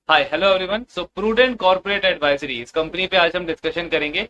हाय hello everyone. So prudent corporate advisory इस company पे आज हम डिस्कशन करेंगे।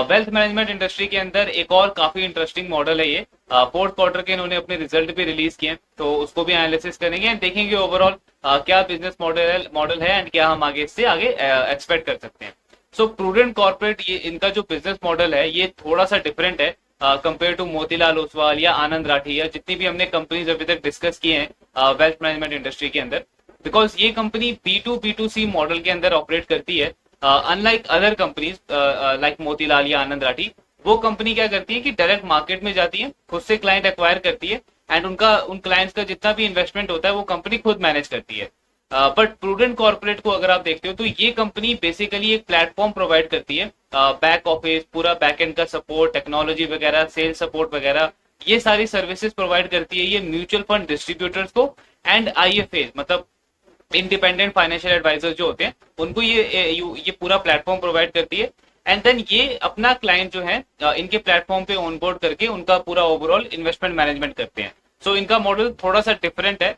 वेल्थ मैनेजमेंट इंडस्ट्री के अंदर एक और काफी इंटरेस्टिंग मॉडल है ये। फोर्थ क्वार्टर के इन्होंने अपने रिजल्ट भी रिलीज किए हैं, तो उसको भी एनालिसिस करेंगे एंड देखेंगे ओवरऑल क्या बिजनेस मॉडल है एंड क्या हम आगे इससे आगे एक्सपेक्ट कर सकते हैं। सो प्रूडेंट कॉर्पोरेट ये इनका जो बिजनेस मॉडल है ये थोड़ा सा डिफरेंट है कंपेयर टू मोतीलाल ओसवाल या आनंद राठी या जितनी भी हमने कंपनीज अभी तक डिस्कस किए हैं वेल्थ मैनेजमेंट इंडस्ट्री के अंदर। बिकॉज ये कंपनी B2B2C मॉडल के अंदर ऑपरेट करती है। Unlike other companies like Motilal या आनंद राठी, वो कंपनी क्या करती है कि डायरेक्ट मार्केट में जाती है, खुद से क्लाइंट एक्वायर करती है एंड उन क्लाइंट्स का जितना भी इन्वेस्टमेंट होता है वो कंपनी खुद मैनेज करती है। बट प्रूडेंट कॉर्पोरेट को अगर आप देखते हो तो ये कंपनी बेसिकली एक प्लेटफॉर्म प्रोवाइड करती है। बैक ऑफिस, पूरा बैक एंड का सपोर्ट, टेक्नोलॉजी वगैरह, सेल्स सपोर्ट वगैरह, ये सारी सर्विसेज प्रोवाइड करती है ये म्यूचुअल फंड डिस्ट्रीब्यूटर्स को एंड IFA मतलब इंडिपेंडेंट फाइनेंशियल एडवाइजर जो होते हैं उनको ये पूरा प्लेटफॉर्म प्रोवाइड करती है। एंड देन ये अपना क्लाइंट जो है इनके प्लेटफॉर्म पे ऑनबोर्ड करके उनका पूरा ओवरऑल इन्वेस्टमेंट मैनेजमेंट करते हैं। सो इनका मॉडल थोड़ा सा डिफरेंट है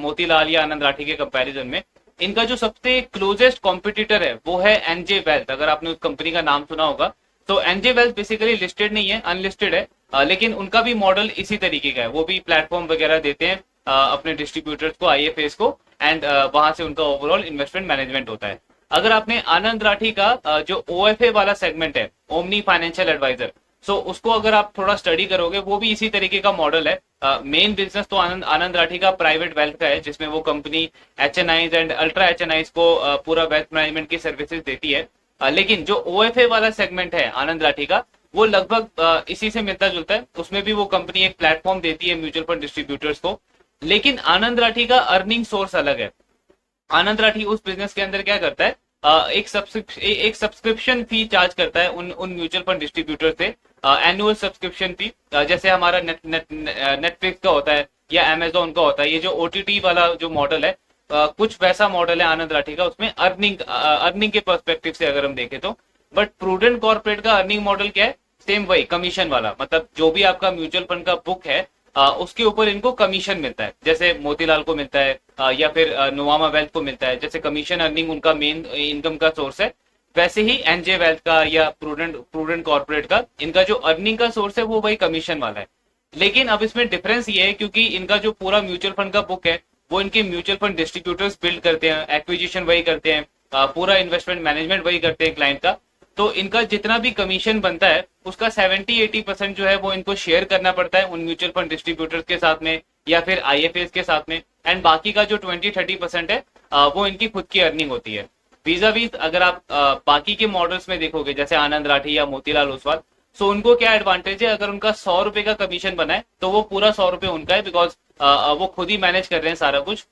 मोतीलाल या आनंद राठी के कंपैरिजन में। इनका जो सबसे क्लोजेस्ट कॉम्पिटिटर है वो है एनजे वेल्थ। अगर आपने उस कंपनी का नाम सुना होगा तो एनजे वेल्थ बेसिकली लिस्टेड नहीं है, अनलिस्टेड है, लेकिन उनका भी मॉडल इसी तरीके का है। वो भी प्लेटफॉर्म वगैरह देते हैं अपने डिस्ट्रीब्यूटर्स को, IFAs को, एंड वहां से उनका ओवरऑल इन्वेस्टमेंट मैनेजमेंट होता है। अगर आपने आनंद राठी का जो OFA वाला सेगमेंट है, ओमनी फाइनेंशियल एडवाइजर, सो उसको अगर आप थोड़ा स्टडी करोगे वो भी इसी तरीके का मॉडल है। मेन बिजनेस तो आनंद राठी का प्राइवेट वेल्थ का है, जिसमें वो company HNIs and ultra HNIs को पूरा वेल्थ मैनेजमेंट की सर्विसेज देती है। लेकिन जो OFA वाला सेगमेंट है आनंद राठी का, वो लगभग इसी से मिलता जुलता है। उसमें भी वो कंपनी एक प्लेटफॉर्म देती है म्यूचुअल फंड डिस्ट्रीब्यूटर्स को, लेकिन आनंद राठी का अर्निंग सोर्स अलग है। आनंद राठी उस बिजनेस के अंदर क्या करता है, एक सब्सक्रिप्शन फी चार्ज करता है उन म्यूचुअल फंड डिस्ट्रीब्यूटर से, एनुअल सब्सक्रिप्शन फी, जैसे हमारा नेटफ्लिक्स का होता है या अमेजोन का होता है। ये जो OTT वाला जो मॉडल है, कुछ वैसा मॉडल है आनंद राठी का, उसमें अर्निंग के पर्सपेक्टिव से अगर हम देखें तो। बट प्रूडेंट कॉर्पोरेट का अर्निंग मॉडल क्या है, सेम वही कमीशन वाला। मतलब जो भी आपका म्यूचुअल फंड का बुक है उसके ऊपर इनको कमीशन मिलता है, जैसे मोतीलाल को मिलता है या फिर नुवामा वेल्थ को मिलता है। जैसे कमीशन अर्निंग उनका मेन इनकम का सोर्स है, वैसे ही एनजे वेल्थ का या प्रूडेंट कॉर्पोरेट का इनका जो अर्निंग का सोर्स है वो वही कमीशन वाला है। लेकिन अब इसमें डिफरेंस ये है क्योंकि इनका जो पूरा म्यूचुअल फंड का बुक है वो इनके म्यूचुअल फंड डिस्ट्रीब्यूटर्स बिल्ड करते हैं, एक्विजिशन वही करते हैं, पूरा इन्वेस्टमेंट मैनेजमेंट वही करते हैं क्लाइंट का। तो इनका जितना भी कमीशन बनता है उसका 70-80% जो है वो इनको शेयर करना पड़ता है उन म्यूचुअल फंड डिस्ट्रीब्यूटर्स के साथ में या फिर IFAs के साथ में। एंड बाकी का जो 20-30% है वो इनकी खुद की अर्निंग होती है। वीजा वीज अगर आप बाकी के मॉडल्स में देखोगे जैसे आनंद राठी या मोतीलाल ओसवाल, सो उनको क्या एडवांटेज है, अगर उनका 100 रुपए का कमीशन बना है तो वो पूरा 100 रुपए उनका है, बिकॉज वो खुद ही मैनेज कर रहे हैं सारा कुछ।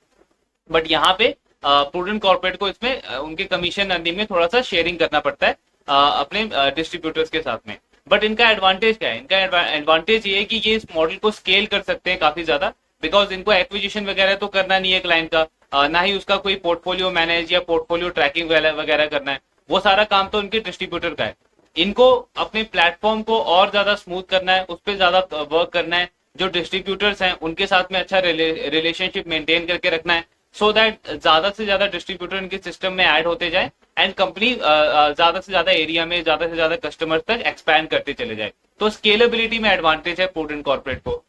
बट यहाँ पे प्रूडेंट कॉर्पोरेट को इसमें उनके कमीशन अर्निंग में थोड़ा सा शेयरिंग करना पड़ता है अपने डिस्ट्रीब्यूटर्स के साथ में। बट इनका एडवांटेज क्या है, इनका एडवांटेज ये है कि ये इस मॉडल को स्केल कर सकते हैं काफी ज्यादा, बिकॉज इनको एक्विजिशन वगैरह तो करना नहीं है क्लाइंट का, ना ही उसका कोई पोर्टफोलियो मैनेज या पोर्टफोलियो ट्रैकिंग वगैरह करना है। वो सारा काम तो उनके डिस्ट्रीब्यूटर का है। इनको अपने प्लेटफॉर्म को और ज्यादा स्मूथ करना है, उस पर ज्यादा वर्क करना है, जो डिस्ट्रीब्यूटर्स हैं उनके साथ में अच्छा रिलेशनशिप मेंटेन करके रखना है, सो दैट ज्यादा से ज्यादा डिस्ट्रीब्यूटर इनके सिस्टम में ऐड होते जाए एंड कंपनी ज्यादा से ज्यादा एरिया में ज्यादा से ज्यादा कस्टमर तक एक्सपैंड करते चले जाए। तो स्केलेबिलिटी में एडवांटेज है प्रूडेंट कॉर्पोरेट को।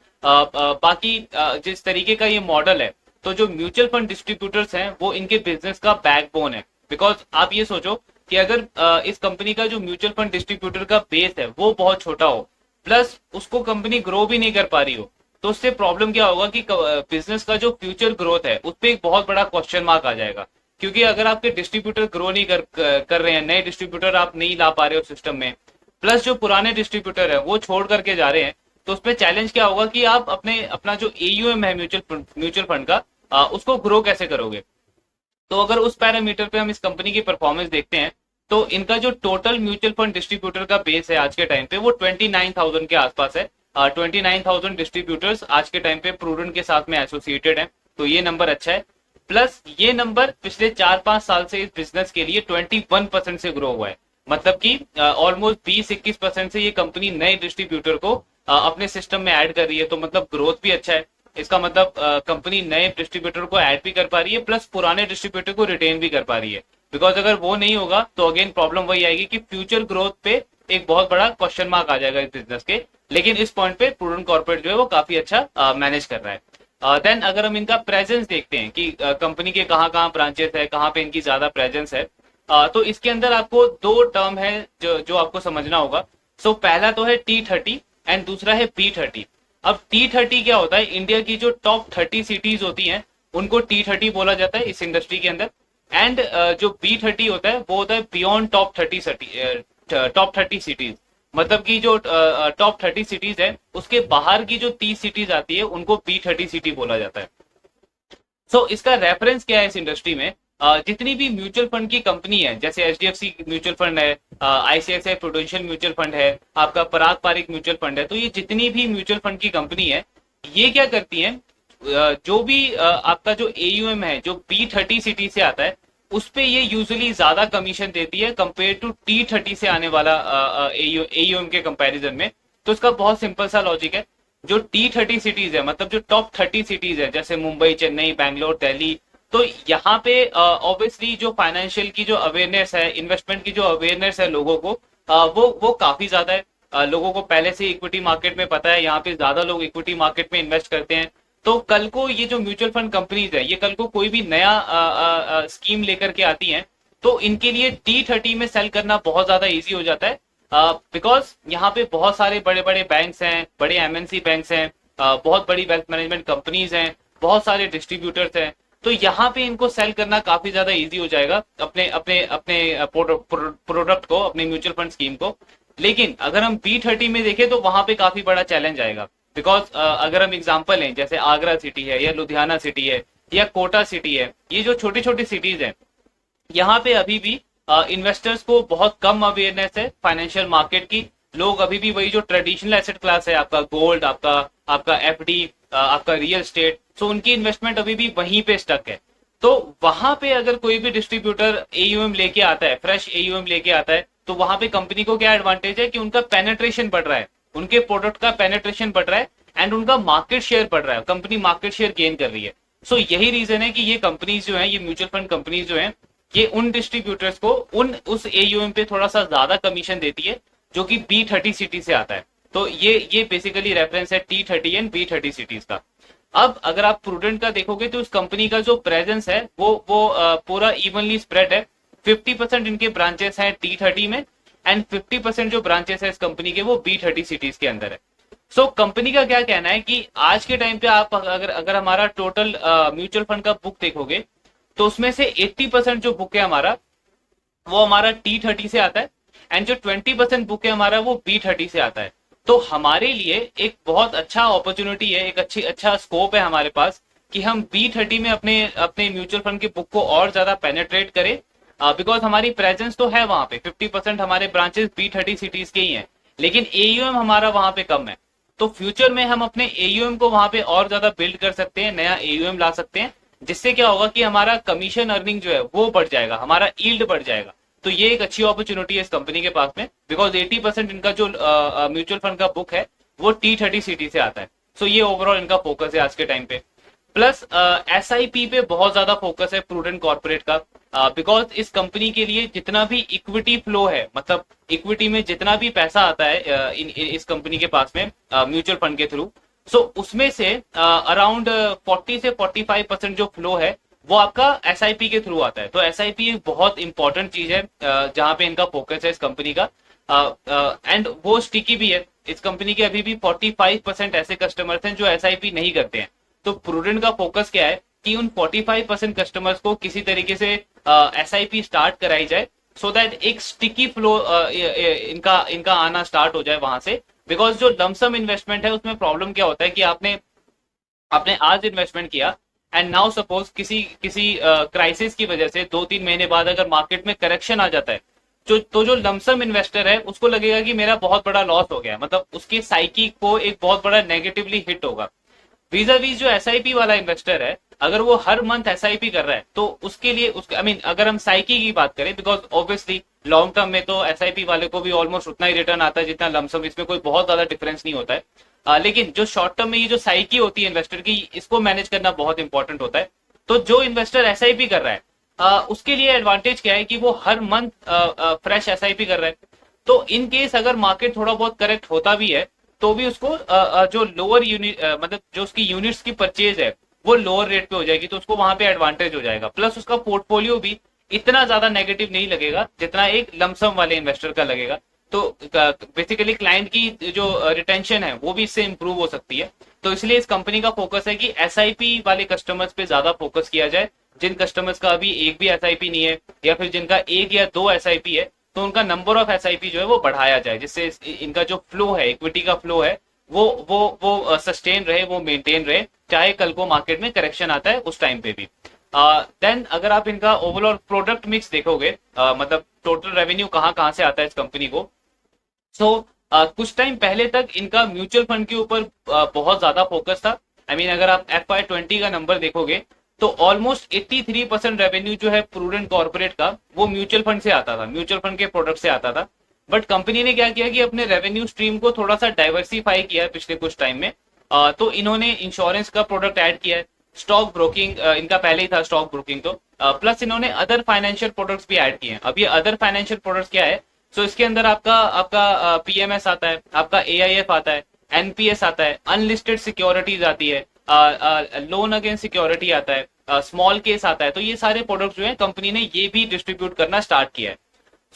बाकी जिस तरीके का ये मॉडल है, तो जो म्यूचुअल फंड डिस्ट्रीब्यूटर्स हैं वो इनके बिजनेस का बैकबोन है। बिकॉज आप ये सोचो कि अगर इस कंपनी का जो म्यूचुअल फंड डिस्ट्रीब्यूटर का बेस है वो बहुत छोटा हो, प्लस उसको कंपनी ग्रो भी नहीं कर पा रही हो, तो उससे प्रॉब्लम क्या होगा कि बिजनेस का जो फ्यूचर ग्रोथ है उस पर एक बहुत बड़ा क्वेश्चन मार्क आ जाएगा। क्योंकि अगर आपके डिस्ट्रीब्यूटर ग्रो नहीं कर रहे हैं, नए डिस्ट्रीब्यूटर आप नहीं ला पा रहे हो सिस्टम में, प्लस जो पुराने डिस्ट्रीब्यूटर है वो छोड़ करके जा रहे हैं, तो उसमें चैलेंज क्या होगा कि आप अपना जो AUM है म्यूचुअल फंड का, उसको ग्रो कैसे करोगे। तो अगर उस पैरामीटर पे हम इस कंपनी की परफॉर्मेंस देखते हैं तो इनका जो टोटल म्यूचुअल फंड डिस्ट्रीब्यूटर का बेस है आज के टाइम पे वो 29,000 के आसपास है। 29,000 डिस्ट्रीब्यूटर्स आज के टाइम पे प्रूडेंट के साथ में एसोसिएटेड है, तो ये नंबर अच्छा है। प्लस ये नंबर पिछले 4-5 साल से इस बिजनेस के लिए 21% से ग्रो हुआ है। मतलब कि ऑलमोस्ट 20-21% से ये कंपनी नए डिस्ट्रीब्यूटर को अपने सिस्टम में ऐड कर रही है, तो मतलब ग्रोथ भी अच्छा है। इसका मतलब कंपनी नए डिस्ट्रीब्यूटर को ऐड भी कर पा रही है, प्लस पुराने डिस्ट्रीब्यूटर को रिटेन भी कर पा रही है। बिकॉज अगर वो नहीं होगा तो अगेन प्रॉब्लम वही आएगी कि फ्यूचर ग्रोथ पे एक बहुत बड़ा क्वेश्चन मार्क आ जाएगा इस बिजनेस के। लेकिन इस पॉइंट पे प्रूडेंट कॉर्पोरेट जो है वो काफी अच्छा मैनेज कर रहा है। देन अगर हम इनका प्रेजेंस देखते हैं कि कंपनी के कहाँ कहाँ ब्रांचेस है, कहाँ पे इनकी ज्यादा प्रेजेंस है, तो इसके अंदर आपको दो टर्म है जो आपको समझना होगा। सो पहला तो है T30 एंड दूसरा है B30। अब T30 क्या होता है, इंडिया की जो टॉप 30 सिटीज होती हैं उनको T30 बोला जाता है इस इंडस्ट्री के अंदर। एंड जो B30 होता है वो होता है बियॉन्ड टॉप 30 सिटीज। मतलब कि जो टॉप 30 सिटीज है उसके बाहर की जो 30 सिटीज आती है उनको B30 सिटी बोला जाता है। सो इसका रेफरेंस क्या है इस इंडस्ट्री में, जितनी भी म्यूचुअल फंड की कंपनी है, जैसे HDFC म्यूचुअल फंड है, ICICI प्रूडेंशियल म्यूचुअल फंड है, आपका पराग पारिक म्यूचुअल फंड है, तो ये जितनी भी म्यूचुअल फंड की कंपनी है ये क्या करती है, जो भी आपका जो AUM है जो B30 सिटी से आता है उस पे ये यूजुअली ज्यादा कमीशन देती है कंपेयर टू T30 से आने वाला AUM के कंपैरिजन में। तो इसका बहुत सिंपल सा लॉजिक है, जो T30 सिटीज है मतलब जो टॉप 30 सिटीज है जैसे मुंबई, चेन्नई, बैंगलोर, दिल्ली, तो यहाँ पे ऑब्वियसली जो फाइनेंशियल की जो अवेयरनेस है, इन्वेस्टमेंट की जो अवेयरनेस है लोगों को, वो काफी ज्यादा है। लोगों को पहले से इक्विटी मार्केट में पता है, यहाँ पे ज्यादा लोग इक्विटी मार्केट में इन्वेस्ट करते हैं। तो कल को ये जो म्यूचुअल फंड कंपनीज है ये कल को कोई भी नया स्कीम लेकर के आती हैं तो इनके लिए T30 में सेल करना बहुत ज्यादा इजी हो जाता है। बिकॉज यहाँ पे बहुत सारे बड़े बड़े बैंक्स हैं, बड़े MNC बैंक्स हैं, बहुत बड़ी वेल्थ मैनेजमेंट कंपनीज हैं, बहुत सारे डिस्ट्रीब्यूटर्स हैं, तो यहाँ पे इनको सेल करना काफी ज्यादा इजी हो जाएगा अपने अपने अपने प्रोडक्ट को, अपने म्यूचुअल फंड स्कीम को। लेकिन अगर हम B30 में देखें तो वहां पे काफी बड़ा चैलेंज आएगा। बिकॉज अगर हम एग्जांपल लें जैसे आगरा सिटी है या लुधियाना सिटी है या कोटा सिटी है, ये जो छोटी छोटी सिटीज हैं यहाँ पे अभी भी इन्वेस्टर्स को बहुत कम अवेयरनेस है फाइनेंशियल मार्केट की। लोग अभी भी वही जो ट्रेडिशनल एसेट क्लास है, आपका गोल्ड, आपका FD, आपका रियल एस्टेट, सो उनकी इन्वेस्टमेंट अभी भी वहीं पे स्टक है। तो वहां पे अगर कोई भी डिस्ट्रीब्यूटर AUM लेके आता है, फ्रेश AUM लेके आता है, तो वहां पे कंपनी को क्या एडवांटेज है कि उनका पेनेट्रेशन बढ़ रहा है, उनके प्रोडक्ट का पेनेट्रेशन बढ़ रहा है एंड उनका मार्केट शेयर बढ़ रहा है, कंपनी मार्केट शेयर गेन कर रही है। सो यही रीजन है कि ये कंपनीज जो है, ये म्यूचुअल फंड कंपनीज जो है, ये उन डिस्ट्रीब्यूटर्स को उस AUM पे थोड़ा सा ज्यादा कमीशन देती है जो कि B30 सिटी से आता है। तो ये बेसिकली रेफरेंस है T30 एंड B30 सिटीज का। अब अगर आप प्रूडेंट का देखोगे तो इस कंपनी का जो प्रेजेंस है वो पूरा इवनली स्प्रेड है। 50% इनके ब्रांचेस हैं T30 में एंड 50% जो ब्रांचेस है इस कंपनी के वो B30 सिटीज के अंदर है। सो कंपनी का क्या कहना है कि आज के टाइम पे आप अगर हमारा टोटल म्यूचुअल फंड का बुक देखोगे तो उसमें से 80% जो बुक है हमारा वो हमारा T30 से आता है एंड जो 20% बुक है हमारा वो B30 से आता है। तो हमारे लिए एक बहुत अच्छा अपॉर्चुनिटी है, एक अच्छा स्कोप है हमारे पास कि हम B30 में अपने अपने म्यूचुअल फंड के बुक को और ज्यादा पेनेट्रेट करें। बिकॉज हमारी प्रेजेंस तो है वहां पे, 50% हमारे ब्रांचेस B30 सिटीज के ही हैं, लेकिन AUM हमारा वहां पे कम है। तो फ्यूचर में हम अपने AUM को वहां पे और ज्यादा बिल्ड कर सकते हैं, नया AUM ला सकते हैं, जिससे क्या होगा कि हमारा कमीशन अर्निंग जो है वो बढ़ जाएगा, हमारा यील्ड बढ़ जाएगा। तो ये एक अच्छी अपॉर्चुनिटी है इस कंपनी के पास में, बिकॉज 80% इनका जो म्यूचुअल फंड का बुक है वो T30 सिटी से आता है। सो ये ओवरऑल इनका फोकस है आज के टाइम पे। प्लस SIP पे बहुत ज्यादा फोकस है प्रूडेंट कॉर्पोरेट का, बिकॉज इस कंपनी के लिए जितना भी इक्विटी फ्लो है, मतलब इक्विटी में जितना भी पैसा आता है इस कंपनी के पास में म्यूचुअल फंड के थ्रू, सो उसमें से अराउंड 40 से 45% जो फ्लो है वो आपका SIP के थ्रू आता है। तो SIP एक बहुत इंपॉर्टेंट चीज है जहां पे इनका फोकस है इस कंपनी का, एंड वो स्टिकी भी है। इस कंपनी के अभी भी 45% ऐसे कस्टमर्स हैं जो SIP नहीं करते हैं। तो प्रूडेंट का फोकस क्या है कि उन 45% कस्टमर्स को किसी तरीके से SIP स्टार्ट कराई जाए, सो दैट एक स्टिकी फ्लो इनका आना स्टार्ट हो जाए वहां से। बिकॉज जो लमसम इन्वेस्टमेंट है उसमें प्रॉब्लम क्या होता है कि आपने आज इन्वेस्टमेंट किया एंड नाउ सपोज किसी क्राइसिस की वजह से 2-3 महीने बाद अगर मार्केट में करेक्शन आ जाता है, तो जो लमसम इन्वेस्टर है उसको लगेगा कि मेरा बहुत बड़ा लॉस हो गया, मतलब उसकी साइकी को एक बहुत बड़ा नेगेटिवली हिट होगा। वीजा वीज जो SIP वाला इन्वेस्टर है, अगर वो हर मंथ SIP कर रहा है तो उसके लिए अगर हम साइकी की बात करें, बिकॉज ऑब्वियसली लॉन्ग टर्म में तो SIP वाले को भी ऑलमोस्ट उतना ही रिटर्न आता है जितना लमसम, इसमें कोई बहुत ज्यादा डिफरेंस नहीं होता है। लेकिन जो शॉर्ट टर्म में ये जो साइकी होती है इन्वेस्टर की, इसको मैनेज करना बहुत इंपॉर्टेंट होता है। तो जो इन्वेस्टर एसआईपी कर रहा है उसके लिए एडवांटेज क्या है कि वो हर मंथ फ्रेश एसआईपी कर रहा है। तो इन केस अगर मार्केट थोड़ा बहुत करेक्ट होता भी है तो भी उसको जो लोअर यूनिट मतलब जो उसकी यूनिट्स की परचेज है वो लोअर रेट पे हो जाएगी, तो उसको वहां पे एडवांटेज हो जाएगा। प्लस उसका पोर्टफोलियो भी इतना ज्यादा नेगेटिव नहीं लगेगा जितना एक लमसम वाले इन्वेस्टर का लगेगा। तो बेसिकली क्लाइंट की जो रिटेंशन है वो भी इससे इंप्रूव हो सकती है। तो इसलिए इस कंपनी का फोकस है कि एसआईपी वाले कस्टमर्स पे ज्यादा फोकस किया जाए। जिन कस्टमर्स का अभी एक भी एसआईपी नहीं है या फिर जिनका एक या दो एसआईपी है, तो उनका नंबर ऑफ एसआईपी जो है वो बढ़ाया जाए, जिससे इनका जो फ्लो है, इक्विटी का फ्लो है, वो सस्टेन रहे, वो मेंटेन रहे, चाहे कल को मार्केट में करेक्शन आता है उस टाइम पे भी। देन अगर आप इनका ओवरऑल प्रोडक्ट मिक्स देखोगे, मतलब टोटल रेवेन्यू कहाँ कहाँ से आता है इस कंपनी को, सो कुछ टाइम पहले तक इनका म्यूचुअल फंड के ऊपर बहुत ज्यादा फोकस था। आई मीन अगर आप FY20 का नंबर देखोगे तो ऑलमोस्ट 83% रेवेन्यू जो है प्रूडेंट कॉर्पोरेट का वो म्यूचुअल फंड से आता था, म्यूचुअल फंड के प्रोडक्ट से आता था। बट कंपनी ने क्या किया कि अपने रेवेन्यू स्ट्रीम को थोड़ा सा डाइवर्सिफाई किया है पिछले कुछ टाइम में। तो इन्होंने इंश्योरेंस का प्रोडक्ट ऐड किया है, स्टॉक ब्रोकिंग इनका पहले ही था स्टॉक ब्रोकिंग, तो प्लस इन्होंने अदर फाइनेंशियल प्रोडक्ट्स भी ऐड किए हैं। अब ये अदर फाइनेंशियल प्रोडक्ट्स क्या है, सो इसके अंदर आपका आपका पीएमएस आता है, आपका एआईएफ आता है, एनपीएस आता है, अनलिस्टेड सिक्योरिटीज आती है, लोन अगेंस्ट सिक्योरिटी आता है, स्मॉल केस आता है। तो ये सारे प्रोडक्ट्स जो है कंपनी ने ये भी डिस्ट्रीब्यूट करना स्टार्ट किया है।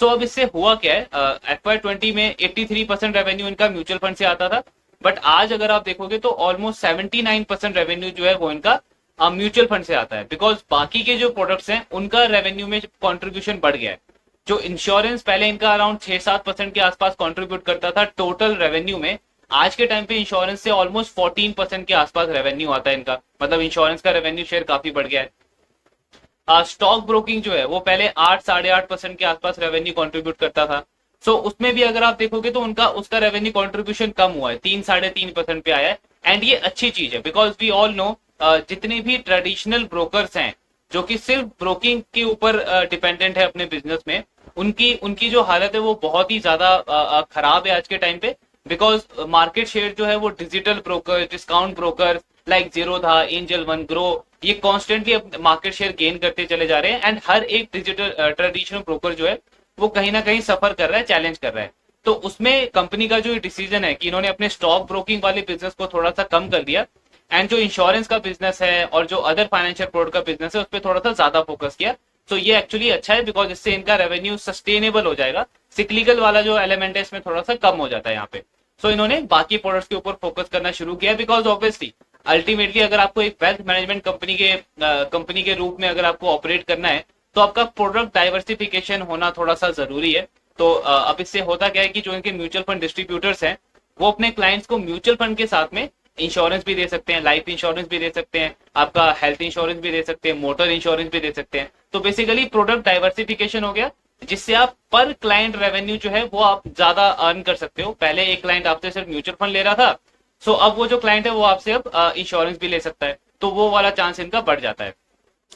सो अब इससे हुआ क्या है, FY20 में 83% रेवेन्यू इनका म्यूचुअल फंड से आता था, बट आज अगर आप देखोगे तो ऑलमोस्ट 79% रेवेन्यू जो है वो इनका म्यूचुअल फंड से आता है। बिकॉज बाकी के जो प्रोडक्ट्स हैं उनका रेवेन्यू में कॉन्ट्रीब्यूशन बढ़ गया है। जो इंश्योरेंस पहले इनका अराउंड 6-7% के आसपास कंट्रीब्यूट करता था टोटल रेवेन्यू में, आज के टाइम पे इंश्योरेंस से ऑलमोस्ट 14% के आसपास रेवेन्यू आता है इनका, मतलब इंश्योरेंस का रेवेन्यू शेयर काफी बढ़ गया है। स्टॉक ब्रोकिंग जो है वो पहले 8-8.5% के आसपास रेवेन्यू कंट्रीब्यूट करता था। सो उसमें भी अगर आप देखोगे तो उनका उसका रेवेन्यू कंट्रीब्यूशन कम हुआ है, 3-3.5% पे आया है। एंड ये अच्छी चीज है बिकॉज वी ऑल नो जितने भी ट्रेडिशनल ब्रोकर्स हैं जो कि सिर्फ ब्रोकिंग के ऊपर डिपेंडेंट है अपने बिजनेस में, उनकी उनकी जो हालत है वो बहुत ही ज्यादा खराब है आज के टाइम पे। बिकॉज मार्केट शेयर जो है वो digital broker, discount broker like Zerodha, angel one, grow, ये कॉन्स्टेंटली मार्केट शेयर गेन करते चले जा रहे हैं। एंड हर एक डिजिटल ट्रेडिशनल ब्रोकर जो है वो कहीं ना कहीं सफर कर रहा है, चैलेंज कर रहा है। तो उसमें कंपनी का जो डिसीजन है कि इन्होंने अपने स्टॉक ब्रोकिंग वाले बिजनेस को थोड़ा सा कम कर दिया एंड जो इंश्योरेंस का बिजनेस है और जो अदर फाइनेंशियल प्रोडक्ट का बिजनेस है उस पर थोड़ा सा ज्यादा फोकस किया। तो ये एक्चुअली अच्छा है बिकॉज इससे इनका रेवेन्यू सस्टेनेबल हो जाएगा, सिक्लिकल वाला जो एलिमेंट है इसमें थोड़ा सा कम हो जाता है यहाँ पे। सो इन्होंने बाकी प्रोडक्ट्स के ऊपर फोकस करना शुरू किया बिकॉज ऑब्वियसली अल्टीमेटली अगर आपको एक वेल्थ मैनेजमेंट कंपनी के रूप में अगर आपको ऑपरेट करना है तो आपका प्रोडक्ट डाइवर्सिफिकेशन होना थोड़ा सा जरूरी है। तो अब इससे होता क्या है कि जो इनके म्यूचुअल फंड डिस्ट्रीब्यूटर्स हैं वो अपने क्लाइंट्स को म्यूचुअल फंड के साथ में इंश्योरेंस भी दे सकते हैं, लाइफ इंश्योरेंस भी दे सकते हैं, आपका हेल्थ इंश्योरेंस भी दे सकते हैं, मोटर इंश्योरेंस भी दे सकते हैं। तो बेसिकली प्रोडक्ट डाइवर्सिफिकेशन हो गया जिससे आप पर क्लाइंट रेवेन्यू जो है वो आप ज्यादा अर्न कर सकते हो। पहले एक क्लाइंट आपसे सिर्फ म्यूचुअल फंड ले रहा था, सो अब वो जो क्लाइंट है वो आपसे अब इंश्योरेंस भी ले सकता है, तो वो वाला चांस इनका बढ़ जाता है।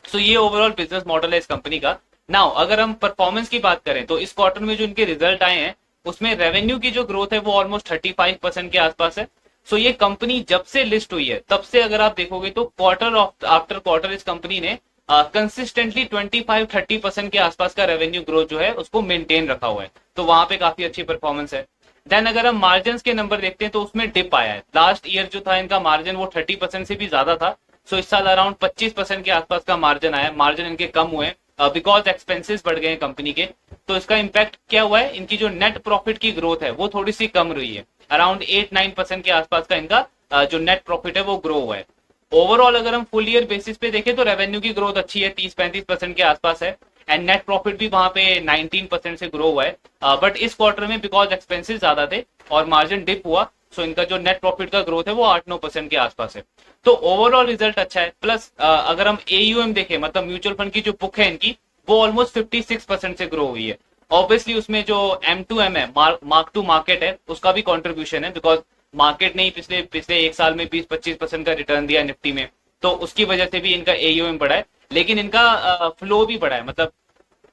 सो ये ओवरऑल बिजनेस मॉडल है इस कंपनी का। नाउ अगर हम परफॉर्मेंस की बात करें तो इस क्वार्टर में जो इनके रिजल्ट आए हैं उसमें रेवेन्यू की जो ग्रोथ है वो ऑलमोस्ट 35% के आसपास है। सो ये कंपनी जब से लिस्ट हुई है तब से अगर आप देखोगे तो क्वार्टर आफ्टर क्वार्टर इस कंपनी ने कंसिस्टेंटली 25-30% के आसपास का रेवेन्यू ग्रोथ जो है उसको मेंटेन रखा हुआ है, तो वहां पे काफी अच्छी परफॉर्मेंस है। देन अगर हम मार्जिन के नंबर देखते हैं तो उसमें डिप आया है। लास्ट ईयर जो था इनका मार्जिन वो 30% से भी ज्यादा था, सो इस साल अराउंड 25% के आसपास का मार्जिन आया। मार्जिन इनके कम हुए बिकॉज एक्सपेंसेस बढ़ गए हैं कंपनी के। तो इसका इम्पैक्ट क्या हुआ है, इनकी जो नेट प्रॉफिट की ग्रोथ है वो थोड़ी सी कम रही है, अराउंड 8-9% के आसपास का इनका जो नेट प्रॉफिट है वो ग्रो हुआ है। ओवरऑल अगर हम फुल ईयर बेसिस पे देखें तो रेवेन्यू की ग्रोथ अच्छी है, 30-35% के आसपास है एंड नेट प्रॉफिट भी वहां पे 19% से ग्रो हुआ है। बट इस क्वार्टर में बिकॉज एक्सपेंसेस ज्यादा थे और मार्जिन डिप हुआ, सो इनका जो नेट प्रॉफिट का ग्रोथ है वो 8-9% के आसपास है। तो ओवरऑल रिजल्ट अच्छा है। प्लस अगर हम AUM देखें, मतलब म्यूचुअल फंड की जो बुक है इनकी वो ऑलमोस्ट 56% से ग्रो हुई है। ऑब्वियसली उसमें जो M2M है, मार्क टू मार्केट है, उसका भी कॉन्ट्रीब्यूशन है बिकॉज मार्केट ने ही पिछले एक साल में 20-25% का रिटर्न दिया निफ्टी में, तो उसकी वजह से भी इनका AUM बढ़ा है। लेकिन इनका फ्लो भी बढ़ा है, मतलब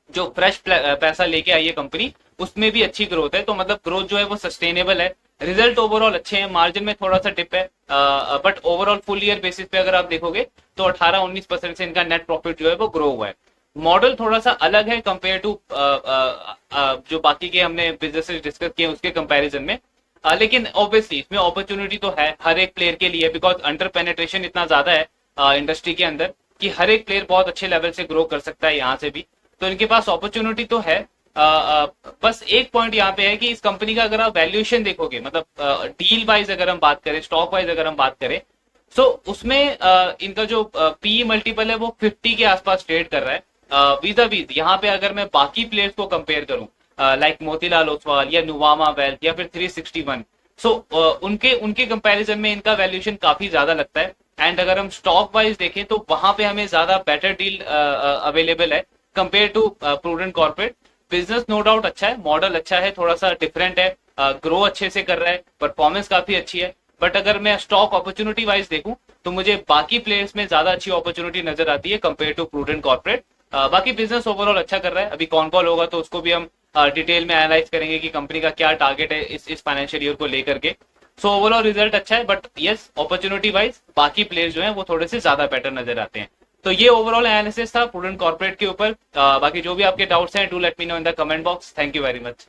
जो फ्रेश पैसा लेके आई है कंपनी उसमें भी अच्छी ग्रोथ है। तो मतलब ग्रोथ जो है वो सस्टेनेबल है, रिजल्ट ओवरऑल अच्छे हैं, मार्जिन में थोड़ा सा डिप है, but overall full year basis पे अगर आप देखोगे तो 18-19% से इनका नेट प्रॉफिट जो है वो ग्रो हुआ है। मॉडल थोड़ा सा अलग है कंपेयर टू जो बाकी के हमने बिजनेसेस डिस्कस किए उसके कंपैरिजन में, लेकिन ऑब्वियसली इसमें अपॉर्चुनिटी तो है हर एक प्लेयर के लिए, बिकॉज अंडर पेनेट्रेशन इतना ज्यादा है इंडस्ट्री के अंदर कि हर एक प्लेयर बहुत अच्छे लेवल से ग्रो कर सकता है यहाँ से भी, तो इनके पास अपॉर्चुनिटी तो है। बस एक पॉइंट यहाँ पे है कि इस कंपनी का अगर आप वैल्यूएशन देखोगे, मतलब डील वाइज अगर हम बात करें, स्टॉक वाइज अगर हम बात करें, सो उसमें इनका जो पी मल्टीपल है वो 50 के आसपास ट्रेड कर रहा है। वीजा वीज यहाँ पे अगर मैं बाकी प्लेयर्स को कंपेयर करूं, लाइक मोतीलाल ओसवाल या नुवामा वेल्थ या फिर 361, सो उनके उनके कंपैरिजन में इनका वैल्यूएशन काफी ज्यादा लगता है। एंड अगर हम स्टॉक वाइज देखें तो वहां पे हमें ज्यादा बेटर डील अवेलेबल है compare to prudent corporate. Business no doubt अच्छा है, मॉडल अच्छा है, थोड़ा सा डिफरेंट है, ग्रो अच्छे से कर रहा है, परफॉर्मेंस काफी अच्छी है, बट अगर मैं स्टॉक अपॉर्चुनिटी वाइज देखूं तो मुझे बाकी प्लेयर्स में ज्यादा अच्छी अपॉर्चुनिटी नजर आती है कंपेयर टू प्रूडेंट कॉर्पोरेट। बाकी बिजनेस ओवरऑल अच्छा कर रहा है, अभी कौन कॉल होगा तो उसको भी हम डिटेल में एनालाइज करेंगे कि कंपनी का क्या टारगेट है इस फाइनेंशियल ईयर को लेकर के। सो ओवरऑल रिजल्ट अच्छा है, बट यस अपॉर्चुनिटी वाइज बाकी प्लेयर्स जो हैं वो थोड़े से ज्यादा बेटर नजर आते हैं। तो ये ओवरऑल एनालिसिस था प्रूडेंट कॉर्पोरेट के ऊपर। बाकी जो भी आपके डाउट्स हैं do let me know in the comment box. Thank you very much.